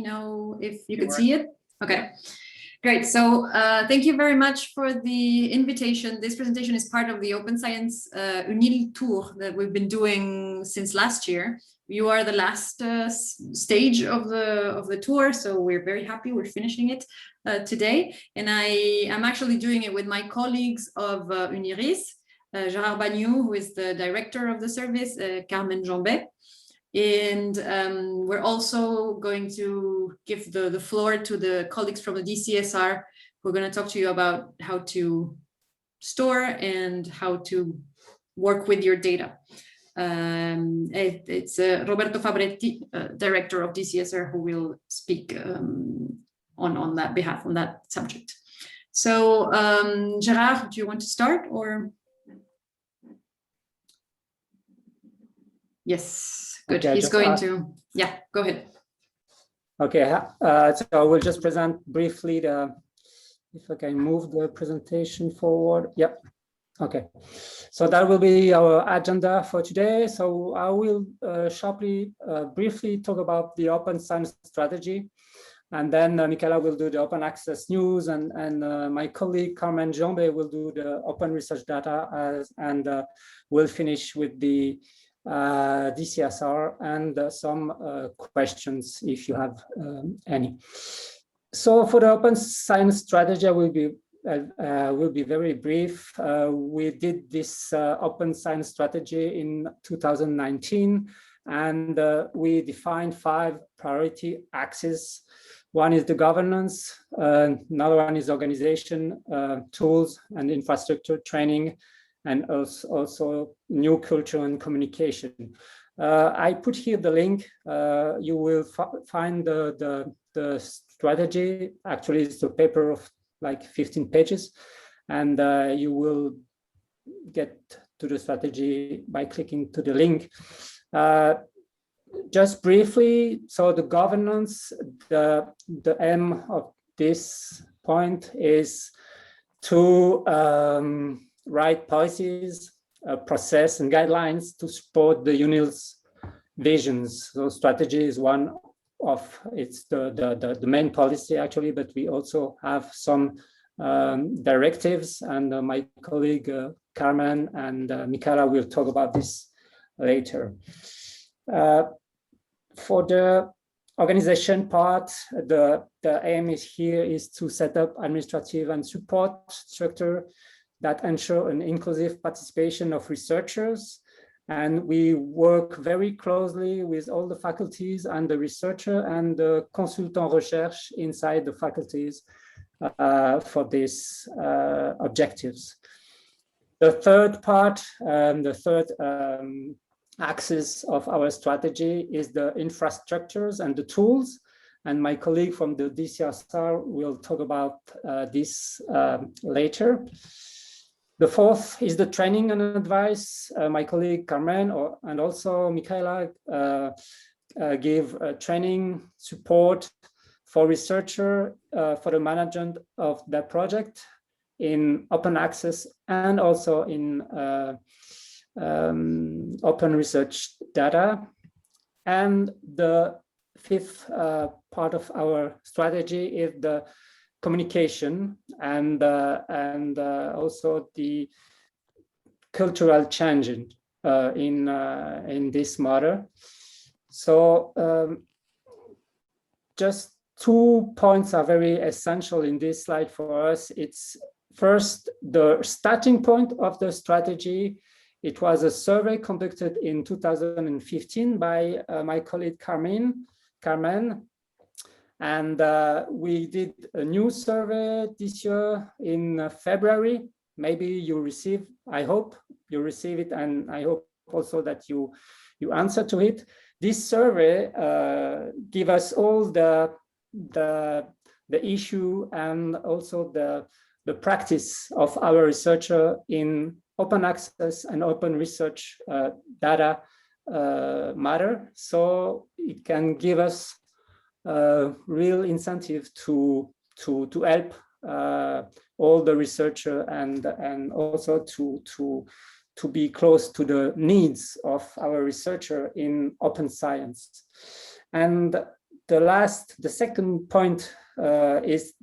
know if you could see it. Okay, great. So thank you very much for the invitation. This presentation is part of the Open Science UNIL tour that we've been doing since last year. You are the last stage of the tour, so we're very happy we're finishing it today. And I am actually doing it with my colleagues of UNIRIS, Gérard Bagnou, who is the director of the service, Carmen Jambet. And we're also going to give the floor to the colleagues from the DCSR who are going to talk to you about how to store and how to work with your data. It's Roberto Fabretti, director of DCSR, who will speak on that behalf, on that subject. So Gérard, do you want to start or? Yes, good. Okay, he's going to, yeah, go ahead. Okay, so I will just present briefly if I can move the presentation forward. Yep. Okay, so that will be our agenda for today. So I will briefly talk about the open science strategy, and then Michaela will do the open access news, and my colleague Carmen Jambet will do the open research data, and we'll finish with the DCSR and some questions if you have any. So for the open science strategy, I will be very brief. We did this open science strategy in 2019, and we defined 5 priority axes. One is the governance, another one is organization, tools and infrastructure training, and also new culture and communication. I put here the link. You will find the strategy. Actually, it's a paper of like 15 pages, and you will get to the strategy by clicking to the link. Just briefly, so the governance, the aim of this point is to write policies, process and guidelines to support the UNIL's visions. So strategy is one of, it's the main policy actually, but we also have some directives, and my colleague Carmen and Michaela will talk about this later. For the organization part, the aim is to set up administrative and support structure that ensure an inclusive participation of researchers. And we work very closely with all the faculties and the researcher and the consultant recherche inside the faculties for these objectives. The third part, the third axis of our strategy is the infrastructures and the tools. And my colleague from the DCSR will talk about this later. The fourth is the training and advice. My colleague Carmen and also Michaela give training support for researcher for the management of their project in open access and also in open research data. And the fifth part of our strategy is the communication and also the cultural change in this matter. So just 2 points are very essential in this slide for us. It's first the starting point of the strategy. It was a survey conducted in 2015 by my colleague Carmen. And we did a new survey this year in February. Maybe you receive, I hope you receive it, and I hope also that you answer to it. This survey give us all the issue and also the practice of our researcher in open access and open research data matter. So it can give us real incentive to help all the researcher and also to be close to the needs of our researcher in open science. And the second point is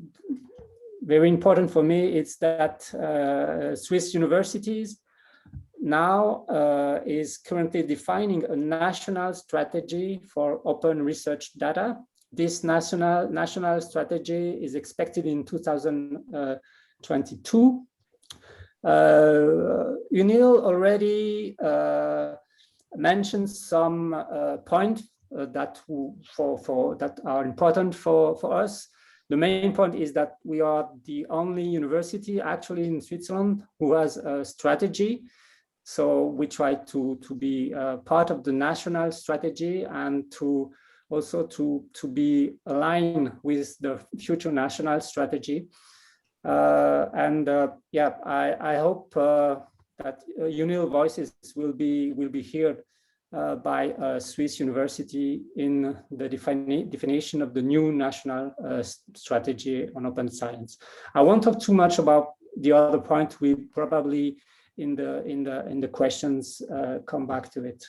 very important for me. It's that Swiss universities now is currently defining a national strategy for open research data. This national strategy is expected in 2022. UNIL already mentioned some points that are important for us. The main point is that we are the only university actually in Switzerland who has a strategy. So we try to be part of the national strategy and to also to be aligned with the future national strategy. Yeah, I hope that UNIL voices will be heard by a Swiss university in the definition of the new national strategy on open science. I won't talk too much about the other point. We probably in the questions come back to it.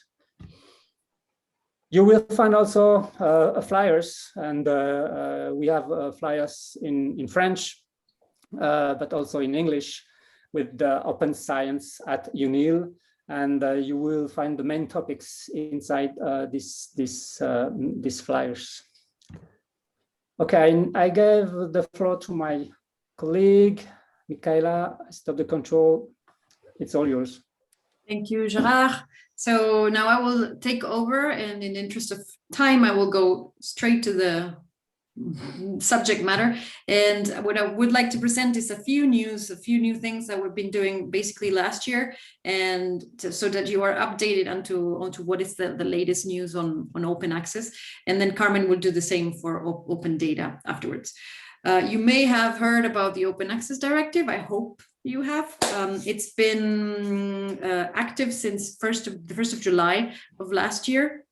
You will find also flyers, and we have flyers in French, but also in English with the open science at UNIL. And you will find the main topics inside these flyers. Okay, I gave the floor to my colleague, Michaela. Stop the control. It's all yours. Thank you, Gerard. So now I will take over, and in the interest of time, I will go straight to the subject matter. And what I would like to present is a few new things that we've been doing basically last year, and so that you are updated onto what is the latest news on open access. And then Carmen will do the same for open data afterwards. You may have heard about the Open Access Directive. I hope you have. It's been active since the 1st of July of last year.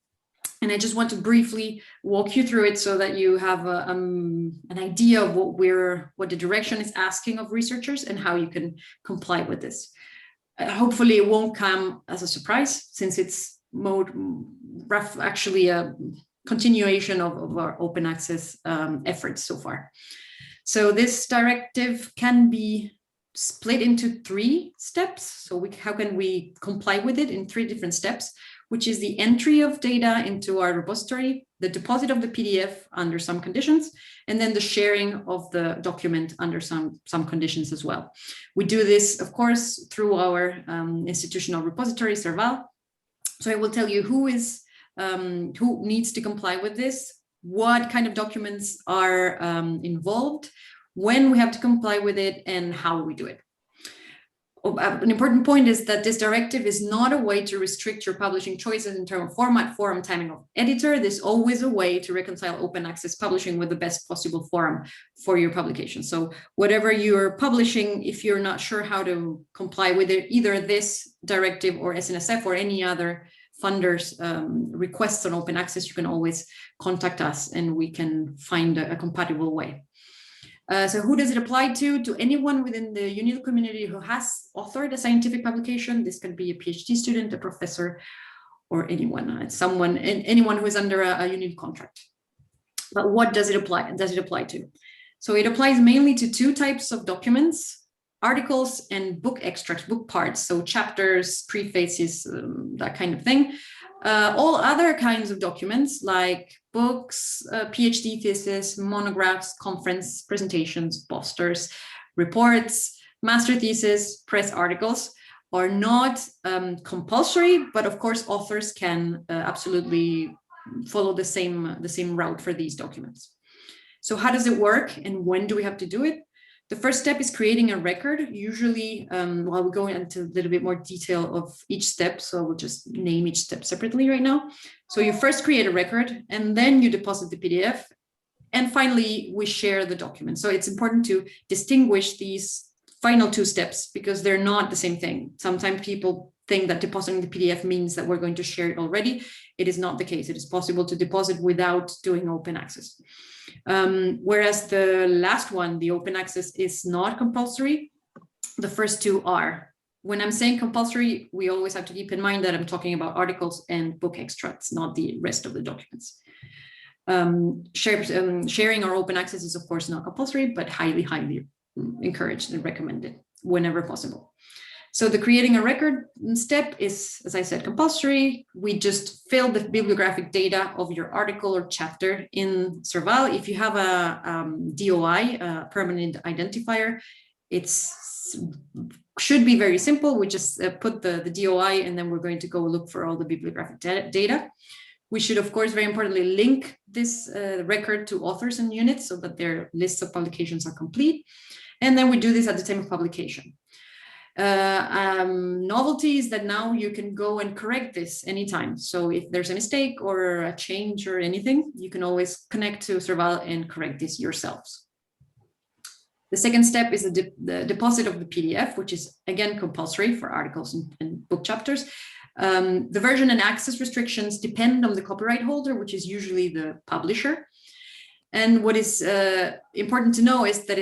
And I just want to briefly walk you through it so that you have an idea of what the direction is asking of researchers and how you can comply with this. Hopefully it won't come as a surprise, since it's actually a continuation of our open access efforts so far. So this directive can be split into 3 steps. So how can we comply with it in 3 different steps, which is the entry of data into our repository, the deposit of the PDF under some conditions, and then the sharing of the document under some conditions as well. We do this, of course, through our institutional repository, Serval. So I will tell you who needs to comply with this, what kind of documents are involved, when we have to comply with it, and how we do it. An important point is that this directive is not a way to restrict your publishing choices in terms of format, forum, timing of editor. There's always a way to reconcile open access publishing with the best possible forum for your publication. So whatever you're publishing, if you're not sure how to comply with it, either this directive or SNSF or any other funders requests on open access, you can always contact us and we can find a compatible way. So who does it apply to? To anyone within the UNIL community who has authored a scientific publication. This can be a PhD student, a professor, or anyone who is under a UNIL contract. But what does it apply? To? So it applies mainly to 2 types of documents: articles and book extracts, book parts, so chapters, prefaces, that kind of thing. All other kinds of documents like books, PhD thesis, monographs, conference presentations, posters, reports, master thesis, press articles are not compulsory, but of course authors can absolutely follow the same route for these documents. So how does it work and when do we have to do it? The first step is creating a record. Usually, while we go into a little bit more detail of each step, so we'll just name each step separately right now. So you first create a record, and then you deposit the PDF, and finally we share the document. So it's important to distinguish these final 2 steps because they're not the same thing. Sometimes people think that depositing the PDF means that we're going to share it already. It is not the case. It is possible to deposit without doing open access. Whereas the last one, the open access, is not compulsory. The first 2 are. When I'm saying compulsory, we always have to keep in mind that I'm talking about articles and book extracts, not the rest of the documents. Sharing or open access is of course not compulsory, but highly, highly encouraged and recommended whenever possible. So the creating a record step is, as I said, compulsory. We just fill the bibliographic data of your article or chapter in Serval. If you have a DOI, a permanent identifier, should be very simple. We just put the DOI, and then we're going to go look for all the bibliographic data. We should, of course, very importantly, link this record to authors and units so that their lists of publications are complete. And then we do this at the time of publication. Novelty is that now you can go and correct this anytime. So if there's a mistake or a change or anything, you can always connect to Serval and correct this yourselves. The second step is the deposit of the PDF, which is again compulsory for articles and book chapters. The version and access restrictions depend on the copyright holder, which is usually the publisher. And what is important to know is that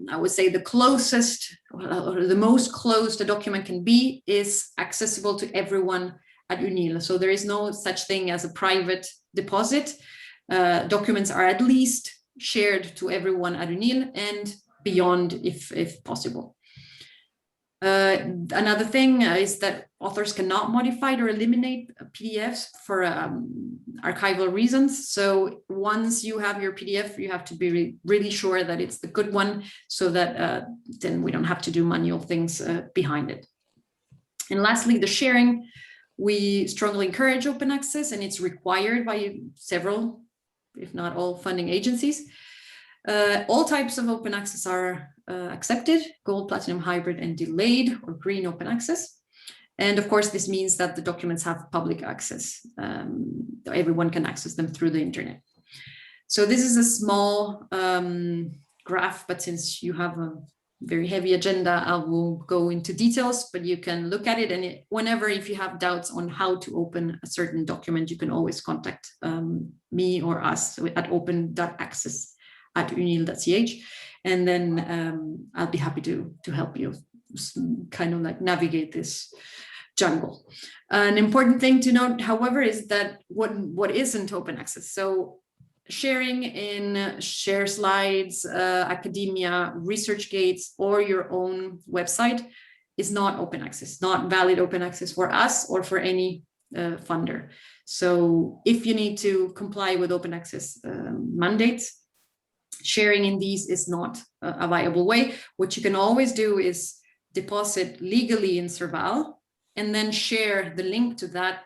I would say the closest or the most closed a document can be is accessible to everyone at UNIL. So there is no such thing as a private deposit. Documents are at least shared to everyone at UNIL and beyond if possible. Another thing is that authors cannot modify or eliminate PDFs for archival reasons. So once you have your PDF, you have to be really sure that it's the good one, so that then we don't have to do manual things behind it. And lastly, the sharing. We strongly encourage open access, and it's required by several, if not all, funding agencies. All types of open access are accepted: gold, platinum, hybrid, and delayed or green open access. And of course, this means that the documents have public access. Everyone can access them through the internet. So this is a small graph, but since you have a very heavy agenda, I will go into details, but you can look at it. And whenever, if you have doubts on how to open a certain document, you can always contact me or us at open.access@unil.ch. And then I'll be happy to help you kind of like navigate this jungle. An important thing to note, however, is that what isn't open access. So sharing in share slides, academia, ResearchGates, or your own website is not open access, not valid open access for us or for any funder. So if you need to comply with open access mandates, sharing in these is not a viable way. What you can always do is deposit legally in Serval and then share the link to that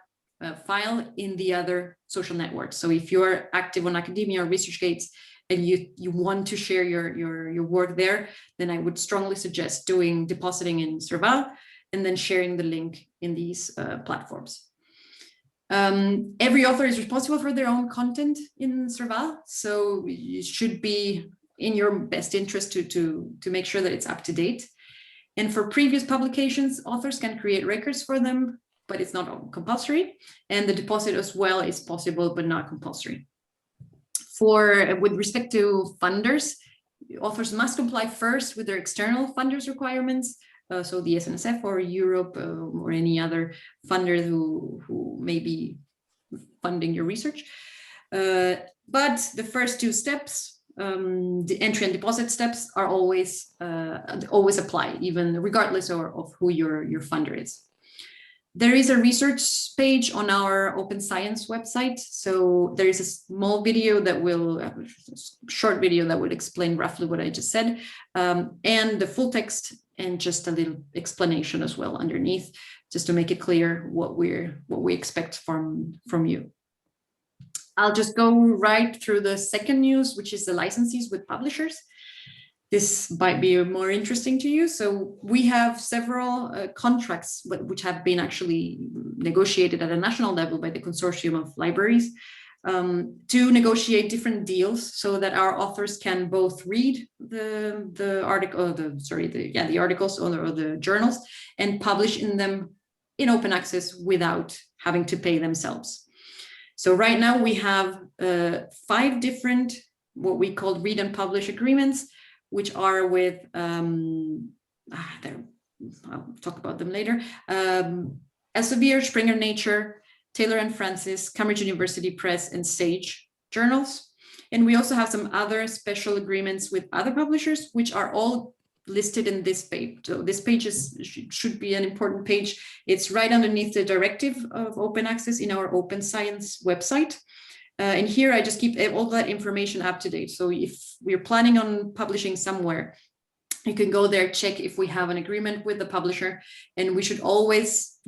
file in the other social networks. So if you're active on academia or ResearchGates and you want to share your work there, then I would strongly suggest depositing in Serval and then sharing the link in these platforms. Every author is responsible for their own content in Serval, so it should be in your best interest to make sure that it's up to date. And for previous publications, authors can create records for them, but it's not compulsory. And the deposit as well is possible, but not compulsory. With respect to funders, authors must comply first with their external funders requirements. So the SNSF or Europe or any other funder who may be funding your research. But the first two steps, the entry and deposit steps, are always apply, even regardless of who your funder is. There is a research page on our Open Science website. So there is a small video short video that will explain roughly what I just said, and the full text and just a little explanation as well underneath, just to make it clear what we expect from you. I'll just go right through the second news, which is the licenses with publishers. This might be more interesting to you. So we have several contracts which have been actually negotiated at a national level by the consortium of libraries to negotiate different deals so that our authors can both read the articles or the journals and publish in them in open access without having to pay themselves. So right now we have 5 different what we call read and publish agreements, which are with, I'll talk about them later, Elsevier, Springer Nature, Taylor and Francis, Cambridge University Press, and Sage journals. And we also have some other special agreements with other publishers, which are all listed in this page. So this page should be an important page. It's right underneath the Directive of Open Access in our Open Science website. And here I just keep all that information up to date. So if we're planning on publishing somewhere, you can go there, check if we have an agreement with the publisher, and you should always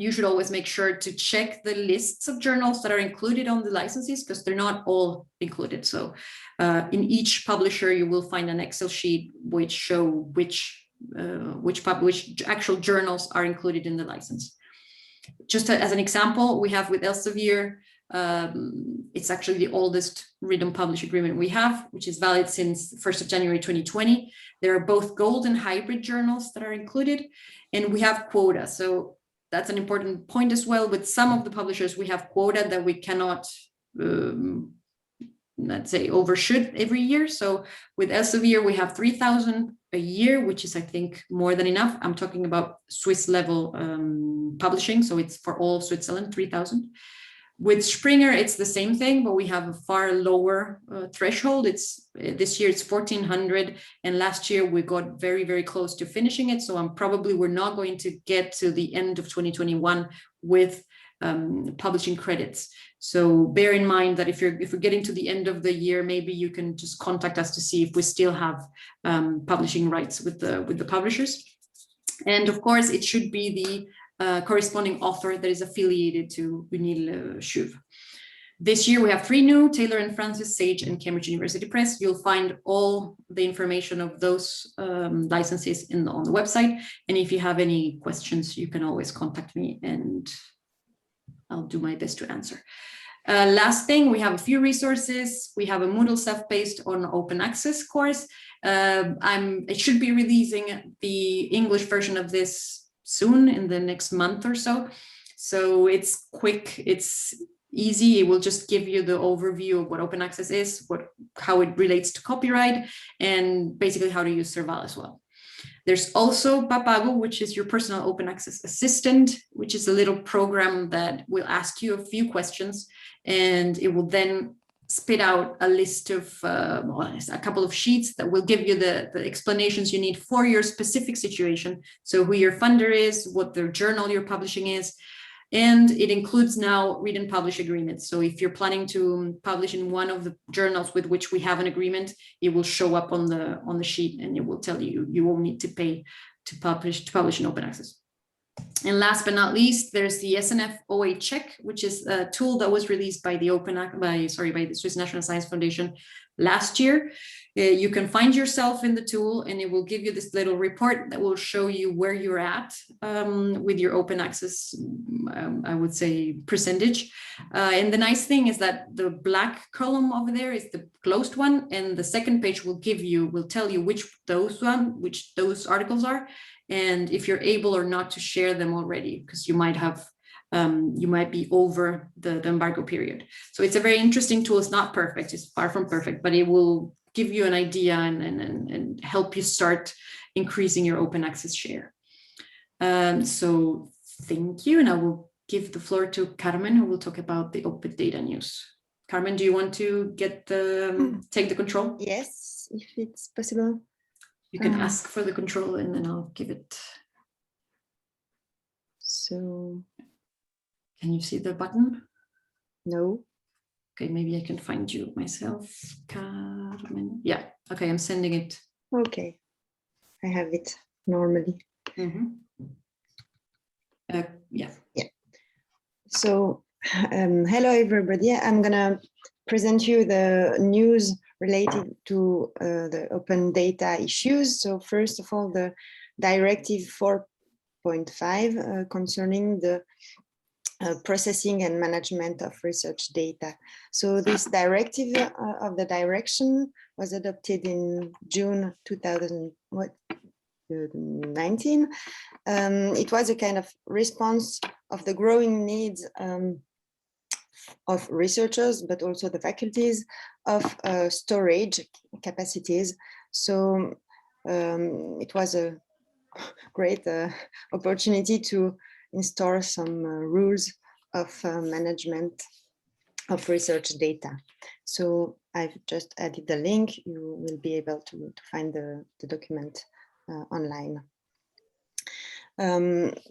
make sure to check the lists of journals that are included on the licenses, because they're not all included. So in each publisher, you will find an Excel sheet which show which actual journals are included in the license. Just as an example, we have with Elsevier, it's actually the oldest read and publish agreement we have, which is valid since 1st of January 2020. There are both gold and hybrid journals that are included, and we have quota. So that's an important point as well. With some of the publishers, we have quota that we cannot, let's say, overshoot every year. So with Elsevier, we have 3,000 a year, which is, I think, more than enough. I'm talking about Swiss level publishing. So it's for all Switzerland, 3,000. With Springer, it's the same thing, but we have a far lower threshold. This year it's 1,400, and last year we got very, very close to finishing it. So we're not going to get to the end of 2021 with publishing credits. So bear in mind that if we're getting to the end of the year, maybe you can just contact us to see if we still have publishing rights with the publishers. And of course, it should be the corresponding author that is affiliated to UNIL CHUV. This year we have 3 new, Taylor and Francis, Sage, and Cambridge University Press. You'll find all the information of those licenses on the website. And if you have any questions, you can always contact me and I'll do my best to answer. Last thing, we have a few resources. We have a Moodle self-paced on open access course. I should be releasing the English version of this soon, in the next month or so. So it's quick, it's easy. It will just give you the overview of what open access is, how it relates to copyright, and basically how to use Serval as well. There's also Papago, which is your personal open access assistant, which is a little program that will ask you a few questions, and it will then spit out a list of a couple of sheets that will give you the explanations you need for your specific situation. So who your funder is, what the journal you're publishing is, and it includes now read and publish agreements. So if you're planning to publish in one of the journals with which we have an agreement, it will show up on the sheet, and it will tell you you won't need to pay to publish in open access. And last but not least, there's the SNF OA check, which is a tool that was released by the the Swiss National Science Foundation last year. You can find yourself in the tool, and it will give you this little report that will show you where you're at with your open access, I would say, percentage. And the nice thing is that the black column over there is the closed one, and the second page will tell you which those articles are, and if you're able or not to share them already, because you might be over the embargo period. So it's a very interesting tool. It's not perfect, it's far from perfect, but it will give you an idea and help you start increasing your open access share. So thank you, and I will give the floor to Carmen, who will talk about the open data news. Carmen, do you want to take the control? Yes, if it's possible. You can ask for the control, and then I'll give it. So, can you see the button? No. Okay, maybe I can find you myself, Carmen. Yeah, okay, I'm sending it. Okay, I have it normally. Yeah. So, hello everybody. I'm gonna present you the news related to the open data issues. So first of all, the Directive 4.5 concerning the processing and management of research data. So this directive of the direction was adopted in June 2019. It was a kind of response of the growing needs of researchers, but also the faculties of storage capacities. So it was a great opportunity to install some rules of management of research data. So I've just added the link. You will be able to find the document online.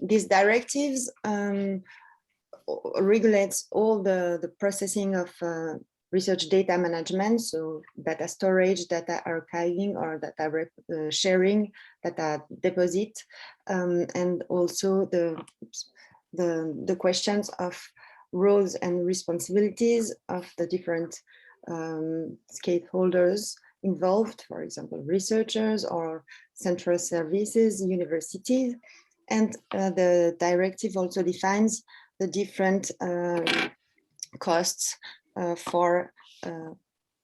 These directives regulates all the processing of research data management, so data storage, data archiving, or data sharing, data deposit, and also the questions of roles and responsibilities of the different stakeholders involved, for example, researchers or central services, universities. And the directive also defines the different costs for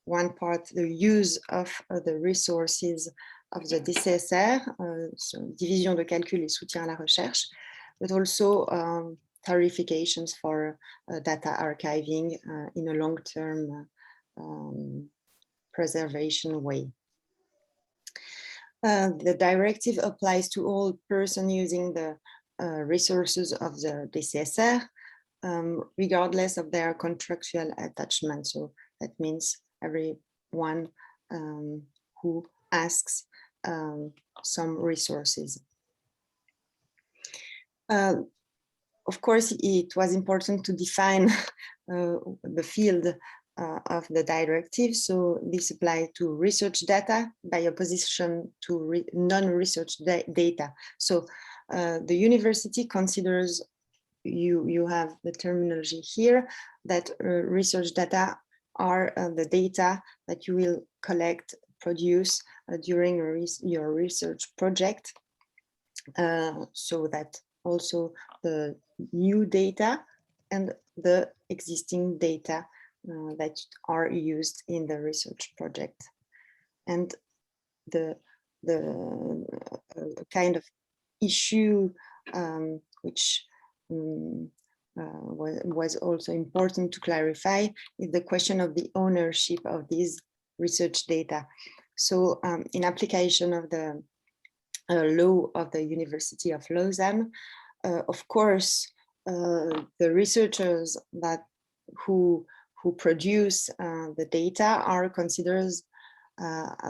one part, the use of the resources of the DCSR, so Division de Calcul et Soutien à la Recherche, but also tarifications for data archiving in a long-term preservation way. The directive applies to all persons using the resources of the DCSR, regardless of their contractual attachment. So that means everyone who asks some resources. Of course, it was important to define the field of the directive. So this applies to research data by opposition to non-research data. So the university considers, you have the terminology here, that research data are the data that you will collect, produce during your research project. So that also the new data and the existing data that are used in the research project. And the kind of issue which was also important to clarify is the question of the ownership of these research data. So in application of the law of the University of Lausanne, of course, the researchers who produce the data are considered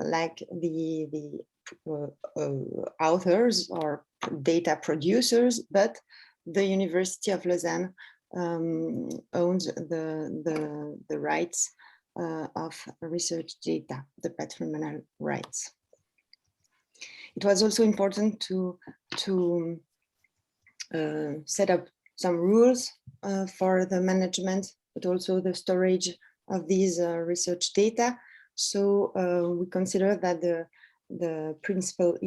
like the authors or data producers, but the University of Lausanne owns the rights of research data, the patrimonial rights. It was also important to set up some rules for the management, but also the storage of these research data. So we consider that the principal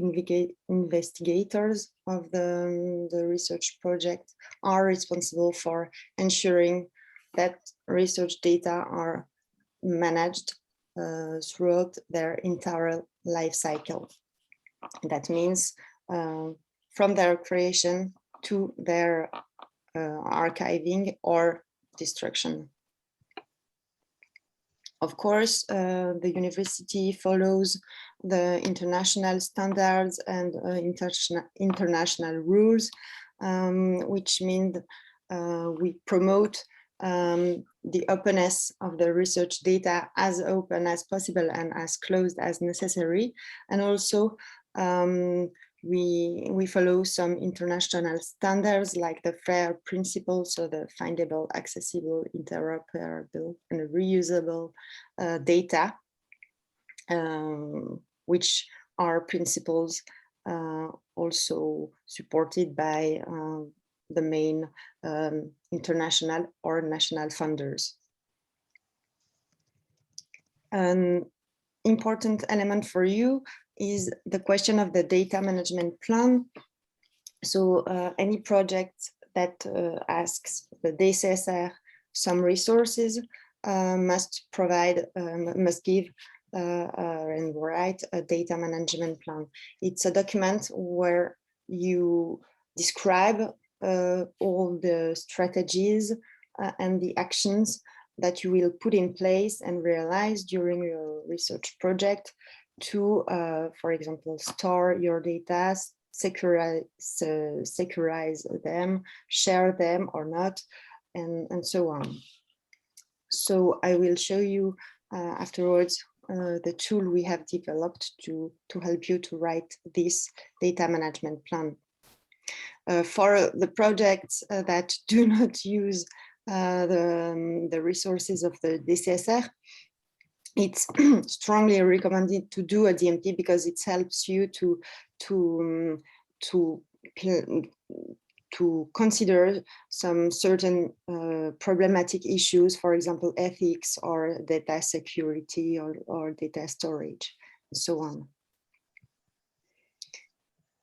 investigators of the research project are responsible for ensuring that research data are managed throughout their entire life cycle. That means from their creation to their archiving or destruction. Of course, the university follows the international standards and international rules, which mean we promote the openness of the research data, as open as possible and as closed as necessary. And also we follow some international standards like the FAIR principle, so the findable, accessible, interoperable, and reusable data, which are principles also supported by the main international or national funders. An important element for you is the question of the data management plan. So any project that asks the DCSR some resources must give and write a data management plan. It's a document where you describe all the strategies and the actions that you will put in place and realize during your research project to, for example, store your data, securize them, share them or not, and so on. So I will show you afterwards the tool we have developed to help you to write this data management plan. For the projects that do not use the resources of the DCSR, it's strongly recommended to do a DMP because it helps you to consider some certain problematic issues, for example, ethics or data security or data storage, and so on.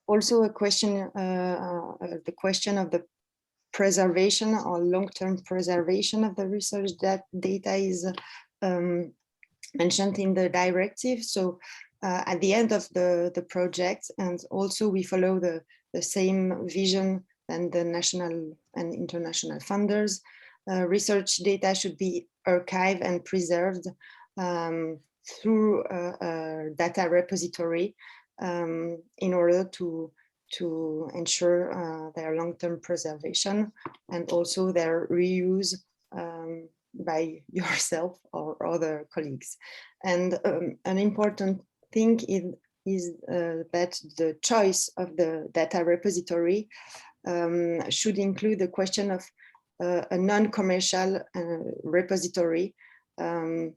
Also a question, the question of the preservation or long-term preservation of the research data is mentioned in the directive. So at the end of the project, and also we follow the same vision than the national and international funders, research data should be archived and preserved through a data repository in order to ensure their long-term preservation and also their reuse by yourself or other colleagues. And an important thing is that the choice of the data repository should include the question of a non-commercial repository and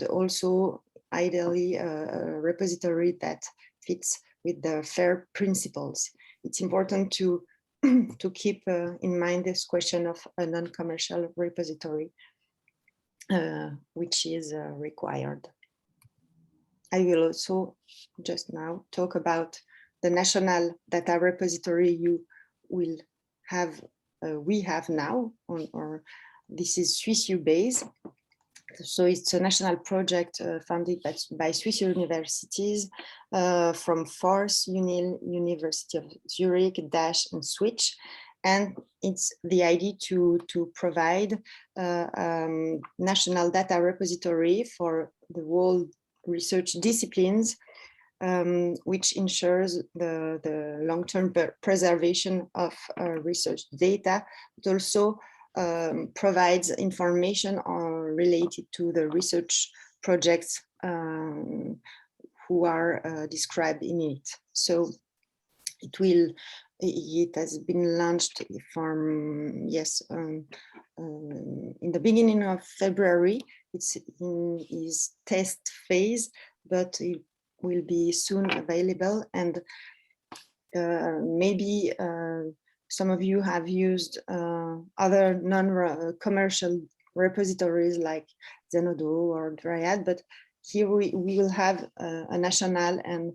also ideally a repository that fits with the FAIR principles. It's important to keep in mind this question of a non-commercial repository, which is required. I will also just now talk about the national data repository you will have, we have now, or this is Swiss U based. So it's a national project funded by Swiss universities from FORCE, UNIL, University of Zurich, DASH, and Switch. And it's the idea to provide national data repository for the world research disciplines, which ensures the long-term preservation of research data, but also provides information related to the research projects who are described in it. So it has been launched from, yes, in the beginning of February. It's in its test phase, but it will be soon available. And maybe some of you have used other non-commercial repositories like Zenodo or Dryad, but here we will have a national and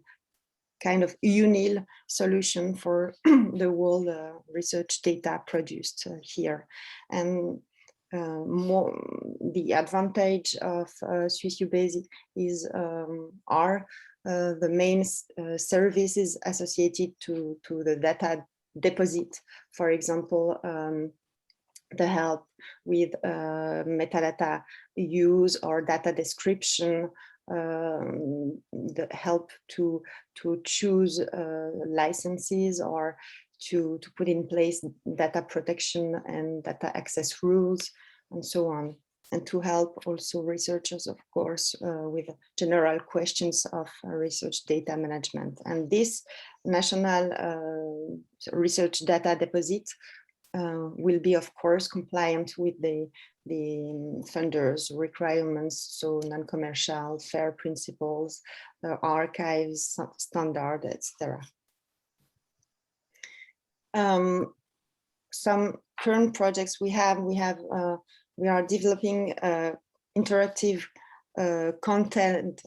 kind of UNIL solution for the world research data produced here. And the advantage of Swiss UBase is the main services associated to the data deposit. For example, the help with metadata use or data description, the help to choose licenses or to put in place data protection and data access rules and so on, and to help also researchers, of course, with general questions of research data management. And this national research data deposit will be, of course, compliant with the funders' requirements, so non-commercial, FAIR principles, archives, standard, etc. Some current projects we are developing interactive content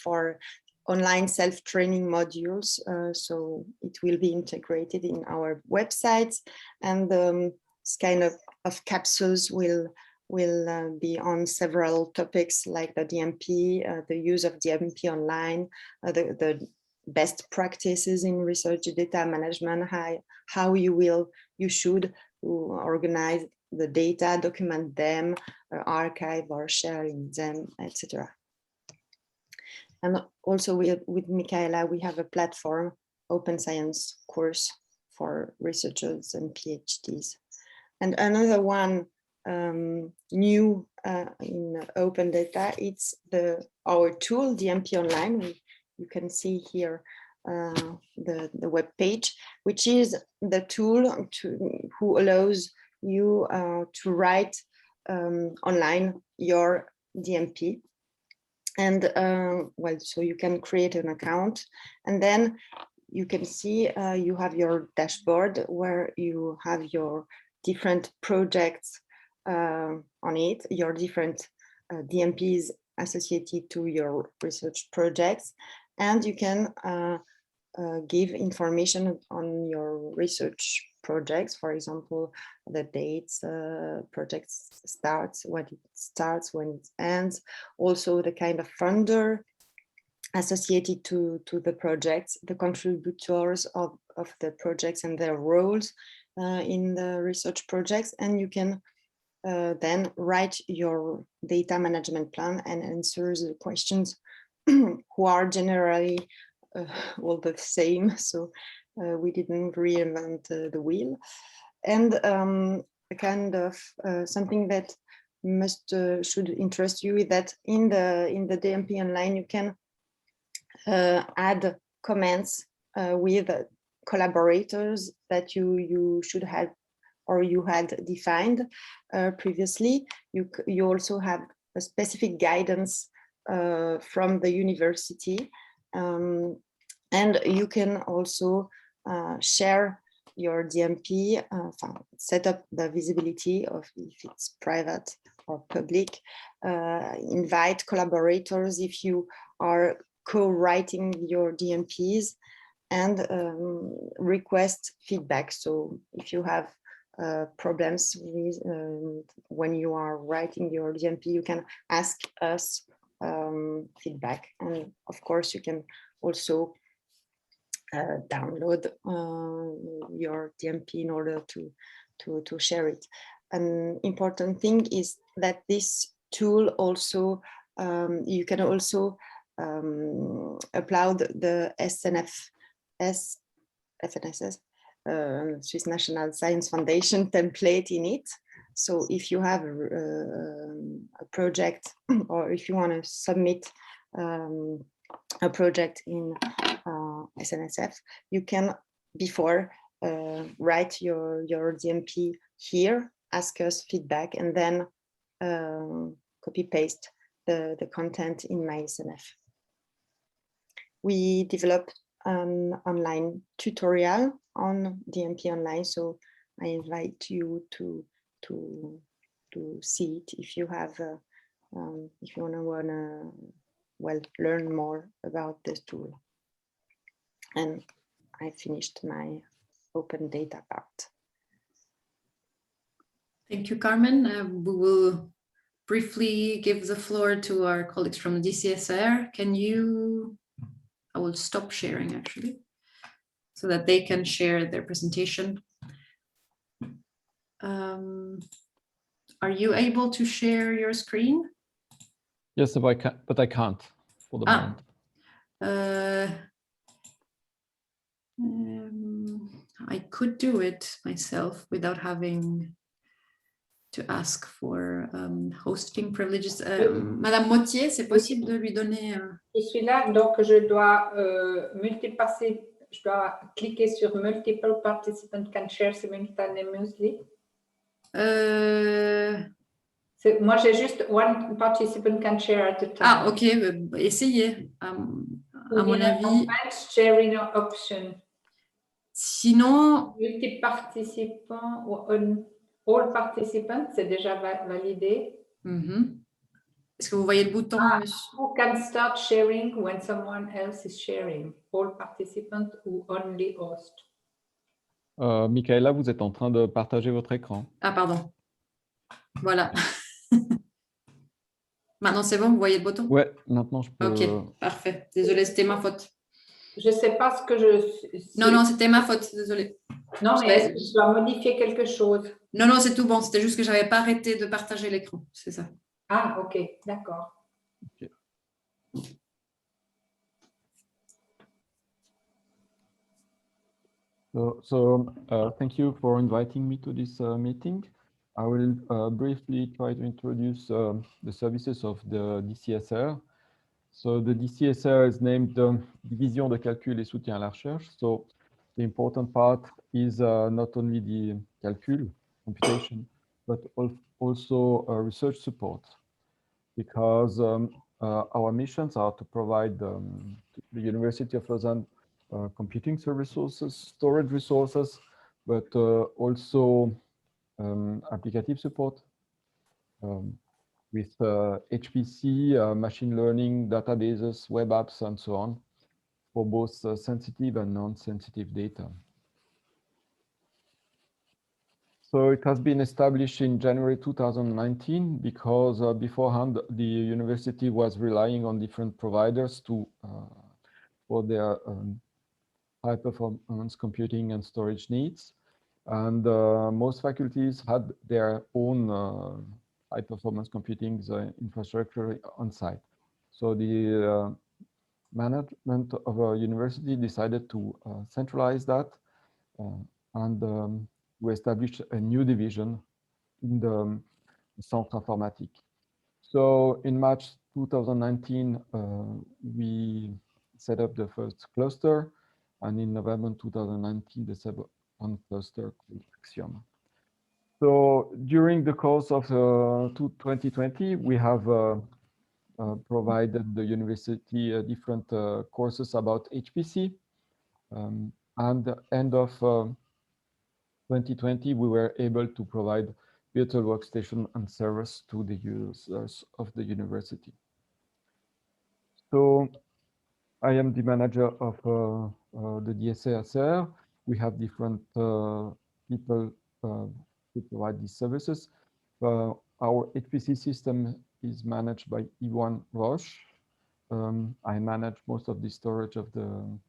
for online self-training modules, so it will be integrated in our websites, and this kind of capsules will be on several topics like the DMP, the use of DMP online, the best practices in research data management, how you should organize the data, document them, archive or sharing them, etc. And also with Michaela, we have a platform, Open Science course for researchers and PhDs. And another one new in open data, it's our tool, DMP Online. You can see here the web page, which is the tool who allows you to write online your DMP. And well, so you can create an account, and then you can see you have your dashboard where you have your different projects on it, your different DMPs associated to your research projects, and you can give information on your research projects, for example, the dates project starts, when it starts, when it ends, also the kind of funder associated to the projects, the contributors of the projects and their roles in the research projects, and you can then write your data management plan and answer the questions who are generally all the same. So we didn't reinvent the wheel. And a kind of something that should interest you is that in the DMP Online you can add comments with collaborators that you should have or you had defined previously. You also have a specific guidance from the university, and you can also share your DMP, set up the visibility of if it's private or public, invite collaborators if you are co-writing your DMPs, and request feedback. So if you have problems with when you are writing your DMP, you can ask us feedback, and of course you can also download your DMP in order to share it. An important thing is that this tool also you can also upload the SNSS, Swiss National Science Foundation template in it. So if you have a project, or if you want to submit a project in SNSF, you can before write your DMP here, ask us feedback, and then copy paste the content in MySNF. We developed an online tutorial on DMP Online, so I invite you to see it if you have if you wanna well learn more about this tool. And I finished my open data part. Thank you, Carmen. We will briefly give the floor to our colleagues from the DCSR. Can you, I will stop sharing actually, so that they can share their presentation. Are you able to share your screen? Yes, if I can, but I can't for the moment. I could do it myself without having to ask for hosting privileges. Madame Mottier, c'est possible de lui donner Je suis là, donc je dois multipasser, je dois cliquer sur multiple participants can share simultaneously. Moi, j'ai juste one participant can share at a time. Ah, ok, essayez. À mon avis. Sharing option. Sinon. Multi-participants ou all participants, c'est déjà validé. Est-ce que vous voyez le bouton? Who can start sharing when someone else is sharing? All participants ou only host? Michaela, vous êtes en train de partager votre écran. Ah, pardon. Voilà. Maintenant, c'est bon, vous voyez le bouton? Ouais, maintenant je peux... Ok, parfait. Désolée, c'était ma faute. Je ne sais pas ce que je... Non, c'était ma faute, désolée. Non, mais est-ce que je dois modifier quelque chose? Non, c'est tout bon. C'était juste que je n'avais pas arrêté de partager l'écran. C'est ça. Ah, ok, d'accord. Okay. Thank you for inviting me to this meeting. I will briefly try to introduce the services of the DCSR. So the DCSR is named Division de Calcul et Soutien à la Recherche. So the important part is not only the calcul, computation, but also research support, because our missions are to provide to the University of Lausanne computing resources, storage resources, but also applicative support with HPC, machine learning, databases, web apps, and so on, for both sensitive and non-sensitive data. So it has been established in January 2019 because beforehand the university was relying on different providers to for their high performance computing and storage needs, and most faculties had their own high performance computing infrastructure on site. So the management of a university decided to centralize that and we established a new division in the Centre Informatique. So in March 2019, we set up the first cluster, and in November 2019, the second cluster called Axiom. So during the course of 2020, we have provided the university different courses about HPC, and the end of 2020, we were able to provide virtual workstation and servers to the users of the university. So I am the manager of the DSASR. We have different people to provide these services. Our HPC system is managed by Yvonne Roche. I manage most of the storage of the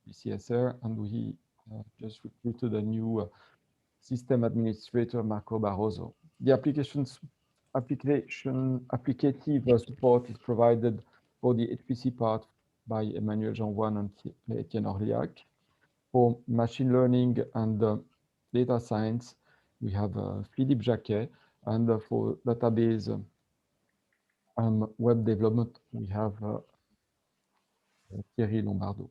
DCSR, and we just recruited a new system administrator, Marco Barroso. The applicative support is provided for the HPC part by Emmanuel Jeanvoine and Etienne Orliac. For machine learning and data science, we have Philippe Jacquet, and for database and web development, we have Thierry Lombardo.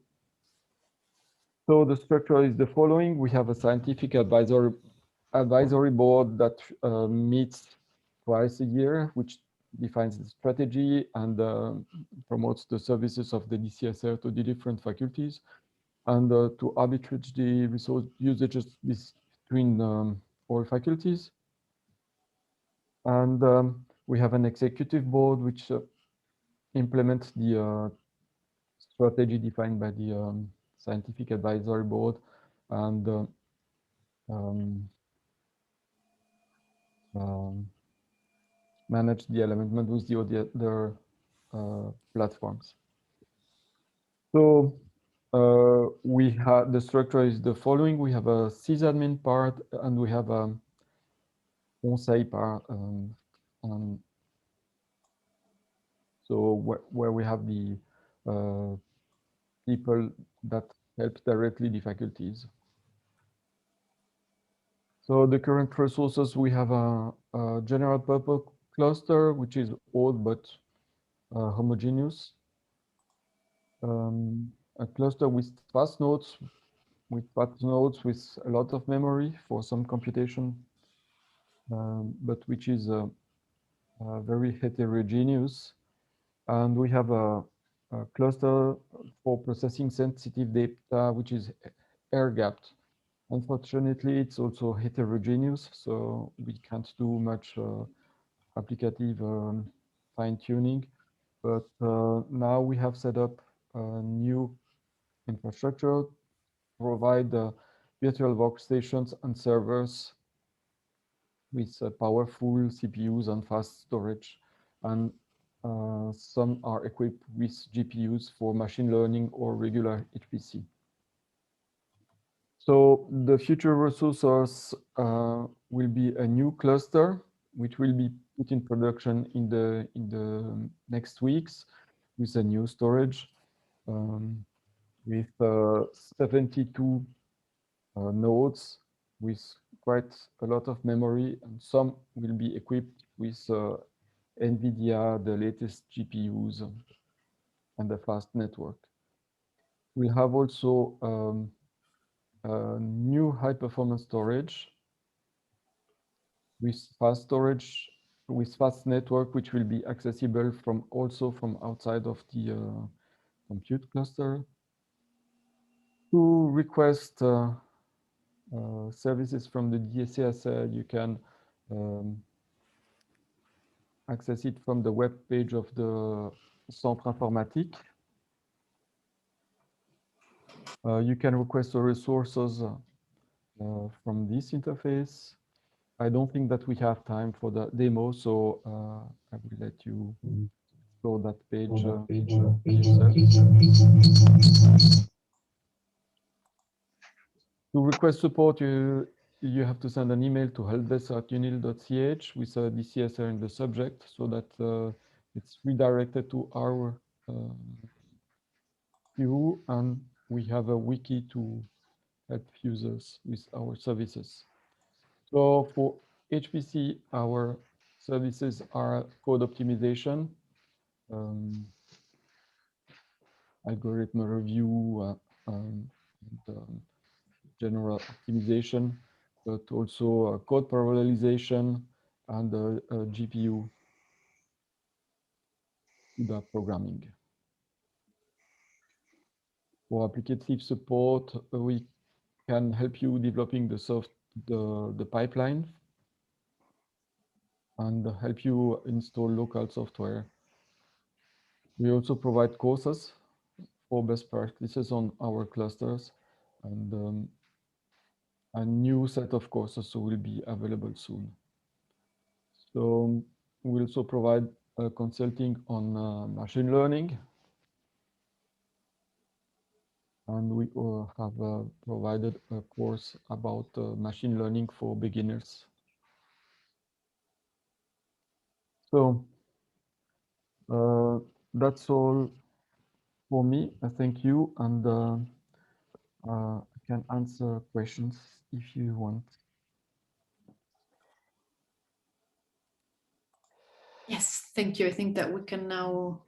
So the structure is the following. We have a scientific advisory board that meets twice a year, which defines the strategy and promotes the services of the DCSR to the different faculties, and to arbitrage the resource usages between all faculties. And we have an executive board which implements the strategy defined by the scientific advisory board, and manage the alignment with the other platforms. So we have the structure is the following. We have a sysadmin part, and we have a conseil part. So where we have the people that help directly the faculties. So the current resources, we have a general purpose cluster, which is old but homogeneous. A cluster with fast nodes, with a lot of memory for some computation, but which is very heterogeneous. And we have a cluster for processing sensitive data, which is air-gapped. Unfortunately, it's also heterogeneous, so we can't do much applicative fine-tuning. But now we have set up a new infrastructure to provide virtual workstations and servers with powerful CPUs and fast storage. And some are equipped with GPUs for machine learning or regular HPC. So the future resources will be a new cluster, which will be put in production in the next weeks with a new storage with 72 nodes with quite a lot of memory, and some will be equipped with NVIDIA, the latest GPUs, and the fast network. We have also new high-performance storage with fast storage, with fast network, which will be accessible from also from outside of the compute cluster. To request services from the DCSL, you can access it from the web page of the Centre Informatique. You can request the resources from this interface. I don't think that we have time for the demo, so I will let you explore that page yourself. To request support, you have to send an email to helpdesk@unil.ch with a DCSR in the subject, so that it's redirected to our queue, and we have a wiki to help users with our services. So for HPC, our services are code optimization, algorithm review, and general optimization, but also code parallelization and GPU CUDA programming. For applicative support, we can help you developing the pipeline and help you install local software. We also provide courses for best practices on our clusters, and a new set of courses will be available soon. So we also provide consulting on machine learning, and we have provided a course about machine learning for beginners. So that's all for me. Thank you, and I can answer questions if you want. Yes, thank you. I think that we can now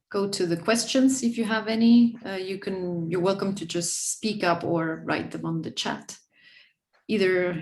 go to the questions. If you have any, you're welcome to just speak up or write them on the chat. Either